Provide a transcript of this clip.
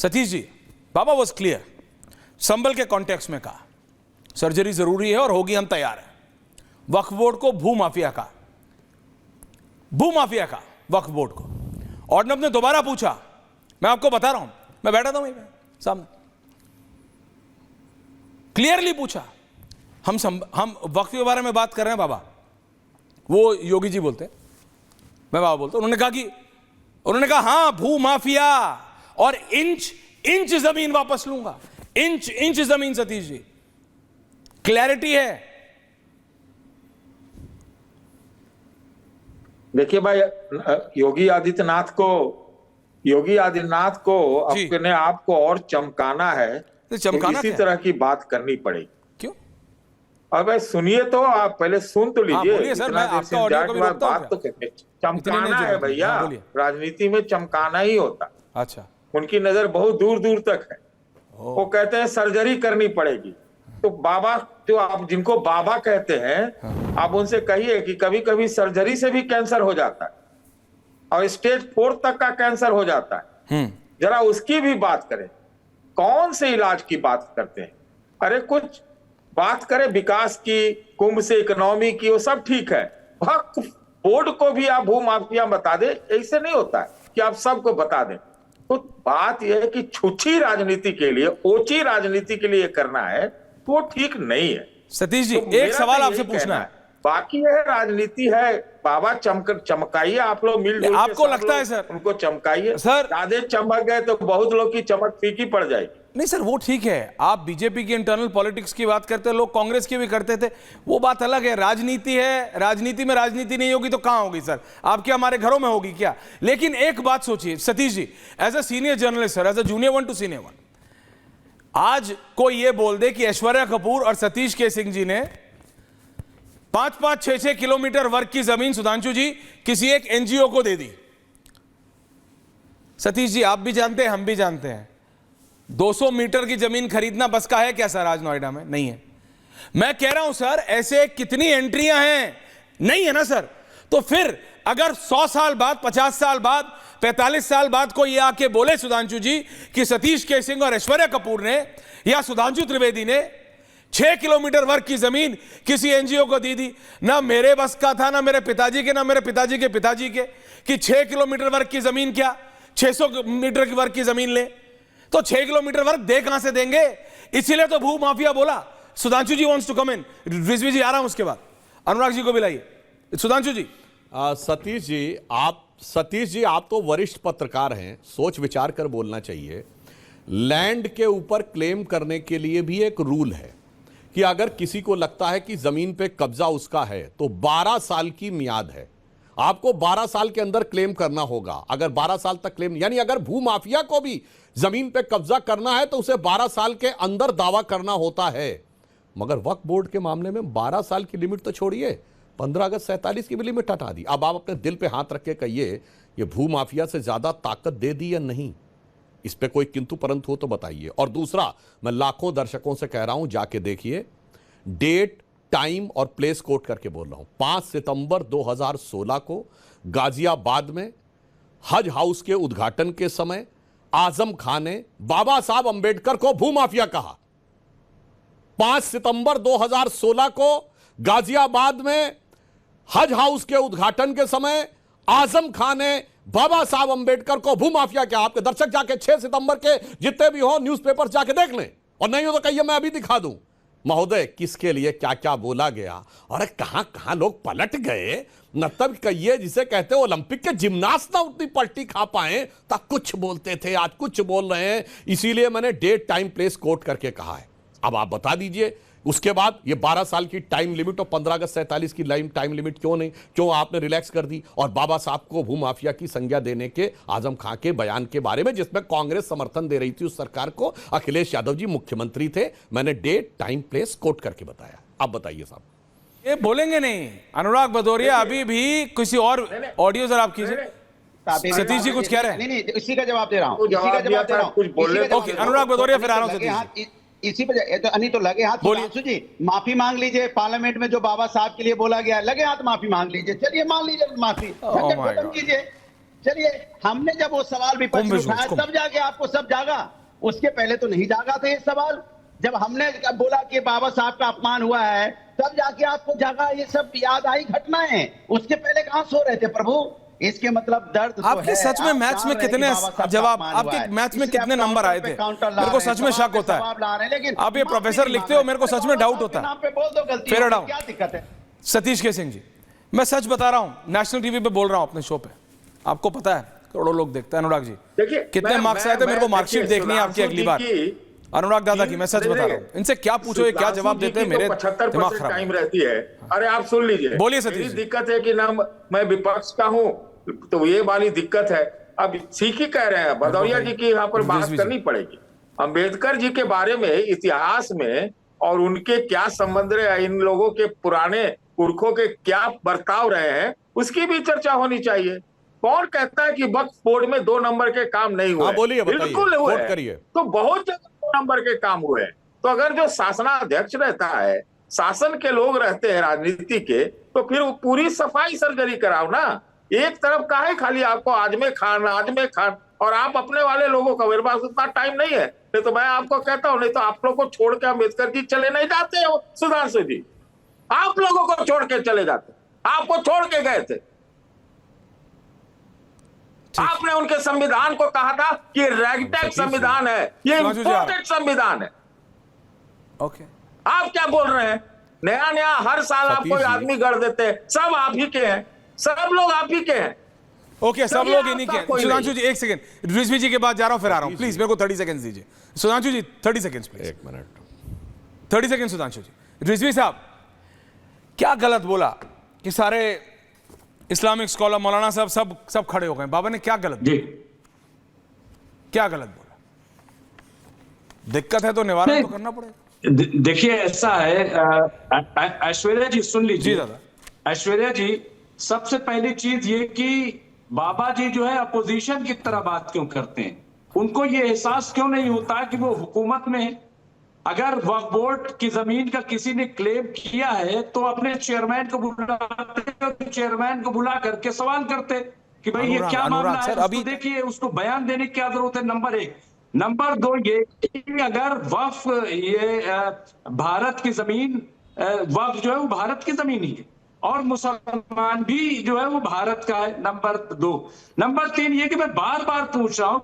Satish ji, Baba was clear, Sambhal के context में कहा सर्जरी जरूरी है और होगी, हम तैयार हैं। वक्फ बोर्ड को भूमाफिया का वक्फ बोर्ड को ऑर्डिनंस ने दोबारा पूछा, मैं आपको बता रहा हूं, मैं बैठा था वहीं पे सामने, क्लियरली पूछा, हम वक्फ के बारे में बात कर रहे हैं बाबा, वो योगी जी बोलते हैं, मैं बाबा बोलता हूं। उन्होंने कहा हां भूमाफिया, और इंच जमीन वापस लूंगा, इंच जमीन। सतीश जी, क्लैरिटी है। देखिए भाई, योगी आदित्यनाथ को अपने आप को और चमकाना है, तो इसी तरह की बात करनी पड़ेगी। क्यों? अब सुनिए तो, आप पहले सुन तो लीजिए। बोलिए सर, मैं आपका ऑडियो को भी रोकता हूं। बात तो चमकाना है भैया, राजनीति में चमकाना ही होता। अच्छा, उनकी नजर बहुत दूर दूर तक है। वो कहते हैं सर्जरी करनी पड़ेगी, तो बाबा जो आप जिनको बाबा कहते हैं, आप उनसे कहिए कि कभी कभी सर्जरी से भी कैंसर हो जाता है, और स्टेज 4 तक का कैंसर हो जाता है। जरा उसकी भी बात करें, कौन से इलाज की बात करते हैं? अरे कुछ बात करें विकास की, कुंभ से इकोनॉमी की, वो सब ठीक है। वक्फ बोर्ड को भी आप भूमाफिया बता दे, ऐसे नहीं होता है कि आप सबको बता दें। तो बात यह है कि छुच्छी राजनीति के लिए, ओची राजनीति के लिए करना है, वो ठीक नहीं है। सतीश जी, तो एक सवाल आपसे पूछना है। बाकी यह राजनीति है, बाबा चमकाइए आप लोग मिलजुल, आपको लगता है सर उनको चमकाइए सर? ज्यादा चमक गए तो बहुत लोग की चमक फीकी पड़ जाएगी। नहीं सर, वो ठीक है, आप बीजेपी की इंटरनल पॉलिटिक्स की बात करते हैं, लोग कांग्रेस की भी करते थे, वो बात अलग है। राजनीति है, राजनीति में राजनीति नहीं होगी तो कहां होगी सर? आपके हमारे घरों में होगी क्या? लेकिन एक बात सोचिए Satish ji, as a senior journalist sir, as a junior 1 to senior 1, आज कोई ये बोल दे कि ऐश्वर्या कपूर और सतीश के सिंह जी ने 5-5, 6-6 किलोमीटर वर्ग की जमीन सुधांशु जी किसी एक एनजीओ को दे दी। सतीश जी, आप भी जानते हैं, हम भी जानते हैं, 200 मीटर की जमीन खरीदना बस का है क्या सर? आज नोएडा में नहीं है। मैं कह रहा हूं सर, ऐसे कितनी एंट्रियां हैं, नहीं है ना सर? तो फिर अगर 100 साल बाद, 50 साल बाद, 45 साल बाद कोई ये आके बोले सुधांशु जी कि सतीश के सिंह और ऐश्वर्या कपूर ने या सुधांशु त्रिवेदी ने 6 किलोमीटर वर्ग की जमीन किसी एनजीओ को दी थी, ना मेरे बस का था, ना मेरे पिताजी के, ना मेरे पिताजी के पिताजी के, कि 6 किलोमीटर वर्ग की जमीन क्या 600 मीटर की वर्ग की जमीन ले, तो 6 किलोमीटर वर्ग दे कहां से देंगे? इसीलिए तो भू माफिया बोला। सुधांशु जी वांट्स टू कम इन, रिजवी जी आ रहा हूं, उसके बाद अनुराग जी को भी लाइए। सुधांशु जी। सतीश जी, आप तो वरिष्ठ पत्रकार हैं, सोच विचार कर बोलना चाहिए। लैंड के ऊपर क्लेम करने के लिए भी एक रूल है कि अगर किसी को लगता है कि जमीन पे कब्जा उसका है तो 12 साल की मियाद है, आपको 12 साल के अंदर क्लेम करना होगा। अगर 12 साल तक क्लेम, यानी अगर भूमाफिया को भी जमीन पे कब्जा करना है तो उसे 12 साल के अंदर दावा करना होता है। मगर वक्फ बोर्ड के मामले में 12 साल की लिमिट तो छोड़िए, 15 अगस्त 47 की भी लिमिट हटा दी। अब आप अपने दिल पे हाथ रख के कहिए, ये भूमाफिया से ज्यादा ताकत दे दी या नहीं? इस पे कोई किंतु परंतु हो तो बताइए। और दूसरा, मैं लाखों दर्शकों से कह रहा हूं, जाके देखिए, डेट, टाइम और प्लेस कोट करके बोल रहा हूं। 5 सितंबर 2016 को गाजियाबाद में हज हाउस के उद्घाटन के समय आजम खान ने बाबा साहब अंबेडकर को भूमाफिया कहा। 5 सितंबर 2016 को गाजियाबाद में हज हाउस के उद्घाटन के समय आजम खान ने बाबा साहब अंबेडकर को भूमाफिया कहा। आपके दर्शक जाके 6 सितंबर के जितने भी हो न्यूज़पेपर जाके देख लें, और नहीं हो तो कहिए मैं अभी दिखा दूं। महोदय, किसके लिए क्या क्या बोला गया और कहां कहां लोग पलट गए, मतलब कहिए जिसे कहते हैं ओलंपिक के जिम्नास्ट ना उतनी पलटी खा पाए, तब कुछ बोलते थे, आज कुछ बोल रहे हैं। इसीलिए मैंने डेट, टाइम, प्लेस कोट करके कहा है। अब आप बता दीजिए, उसके बाद ये 12 साल की टाइम लिमिट और 15 अगस्त 47 की टाइम लिमिट क्यों आपने रिलैक्स कर दी? और बाबा साहब को भूमाफिया की संज्ञा देने के आजम खां के बयान के बारे में, जिसमें कांग्रेस समर्थन दे रही थी उस सरकार को, अखिलेश यादव जी मुख्यमंत्री थे, मैंने डेट, टाइम, प्लेस कोट करके बताया। अब बताइए साहब। ये बोलेंगे नहीं अनुराग भदौरिया, अभी भी किसी और ऑडियो जरा आप कीजिए। सतीश जी कुछ कह रहे हैं? नहीं, इसी का जवाब दे रहा हूं, कुछ बोले। ओके, अनुराग भदौरिया फिर आ रहा हूं सतीश जी। इसी पे तो लगे हाथ सुधांशु जी, माफी मांग लीजिए। पार्लियामेंट में जो बाबा साहब के लिए बोला गया, लगे हाथ माफी मांग लीजिए। चलिए मान लीजिए माफी, खत्म कीजिए। चलिए, हमने जब वो सवाल विपक्ष कुंभ में विष्णु, उठाया कुंभ। तब जाके आपको सब जागा, उसके पहले तो नहीं जागा था ये सवाल। जब हमने बोला कि बाबा साहब का अपमान हुआ है तब जाके आपको जागा, ये सब याद आई घटनाएं, उसके पहले कहां सो रहे थे प्रभु? इसके मतलब दर्द तो आपके है। सच में आप मैथ्स जान में रहे हैं कितने कि बाबा साहब का जवाब, अपमान हुआ आपके है। मैथ्स में इसलिए कितने आप नंबर आए काउंटर थे? पे काउंटर ला मेरे को रहे हैं, सच में सवाल शक पे होता सवाल ला रहे हैं, है। लेकिन आप ये माफी प्रोफेसर नहीं लिखते मांग हो, रहे। मेरे को अरे सच में बाबा डाउट साहब होता के है। नाम पे बोल दो, गलती फेयर हो गई, डाउन। क्या दिक्कत है? सतीश के सिंह जी, मैं सच बता रहा हूं, नेशनल टीवी पे बोल रहा हूं अपने शो पे, आपको पता है करोड़ों लोग देखते हैं। अनुराग जी, देखिए, कितने मार्क्स आए थे? मेरे को मार्कशीट देखनी है आपकी अगली बार। अनुराग दादा की मैं सच बता रहा हूं, इनसे क्या पूछो, ये क्या जवाब देते हैं, मेरे 75% दिमाग टाइम खराब। रहती है। अरे आप सुन लीजिए, बोलिए सतीश मेरी जी। दिक्कत है कि ना मैं विपक्ष का हूं, तो ये वाली दिक्कत है। अब ठीक ही कह रहे हैं, भदौरिया जी की यहाँ पर बात करनी पड़ेगी। अंबेडकर जी के बारे में इतिहास में और उनके क्या संबंध रहे, इन लोगों के पुराने पुरखों के क्या बर्ताव रहे हैं, उसकी भी चर्चा होनी चाहिए। कौन कहता है कि वक्फ बोर्ड में 2 नंबर के काम नहीं हुए? हाँ, बोलिए, बताइए, बिल्कुल हुए कोट हैं। करिए। तो बहुत जगह 2 नंबर के काम हुए हैं। तो अगर जो शासनाध्यक्ष रहता है, शासन के लोग रहते हैं राजनीति के, तो फिर वो पूरी सफाई सर्जरी कराओ ना। एक तरफ का है खाली आपको आजमे खान, और आप अपने वाले लोगों का, मेरे पास उतना टाइम नहीं है, नहीं तो मैं आपको कहता हूं, नहीं तो आप लोग को छोड़ के अम्बेडकर जी चले नहीं जाते हो सुधांशु जी, आप लोगों को छोड़ के चले जाते, आपको छोड़ के गए थे। आपने उनके संविधान को कहा था कि रैगटैग संविधान है, ये इंपोर्टेड संविधान है। ओके, आप क्या बोल रहे हैं? नया नया हर साल आप कोई आदमी गढ़ देते हैं, सब आप ही के हैं, सब लोग आप ही के हैं। ओके, सब चलिए, लोग इन्हीं आपका के। कोई सुधांशु नहीं। जी एक सेकंड, रिजवी जी के बाद जा रहा हूं, फिर आ रहा हूं, प्लीज मेरे को 30 सेकंड्स दीजिए। Sudhanshu ji 30 seconds please. 1 minute. 30 second Sudhanshu ji. Rizvi साहब, क्या गलत बोला कि सारे इस्लामिक स्कॉलर मौलाना साहब सब खड़े हो गए? बाबा ने क्या गलत बोला? क्या गलत बोला? दिक्कत है तो निवारण तो करना पड़ेगा। देखिए, ऐसा है, ऐश्वर्या जी सुन लीजिए। जी दादा। ऐश्वर्या जी, सबसे पहली चीज ये कि बाबा जी जो है अपोजिशन की तरह बात क्यों करते हैं? उनको ये एहसास क्यों नहीं होता कि वो हुकूमत में, अगर वक्फ बोर्ड की जमीन का किसी ने क्लेम किया है तो अपने चेयरमैन को बुलाते, चेयरमैन को बुला करके सवाल करते कि भाई ये क्या मामला है, उसको देखिए, उसको बयान देने की क्या जरूरत है। नंबर 1। नंबर 2 ये कि अगर वक्फ, ये भारत की जमीन, वक्फ जो है वो भारत की जमीन ही है और मुसलमान भी जो है वो भारत का है। नंबर 2। नंबर 3 ये कि मैं बार बार पूछ रहा हूं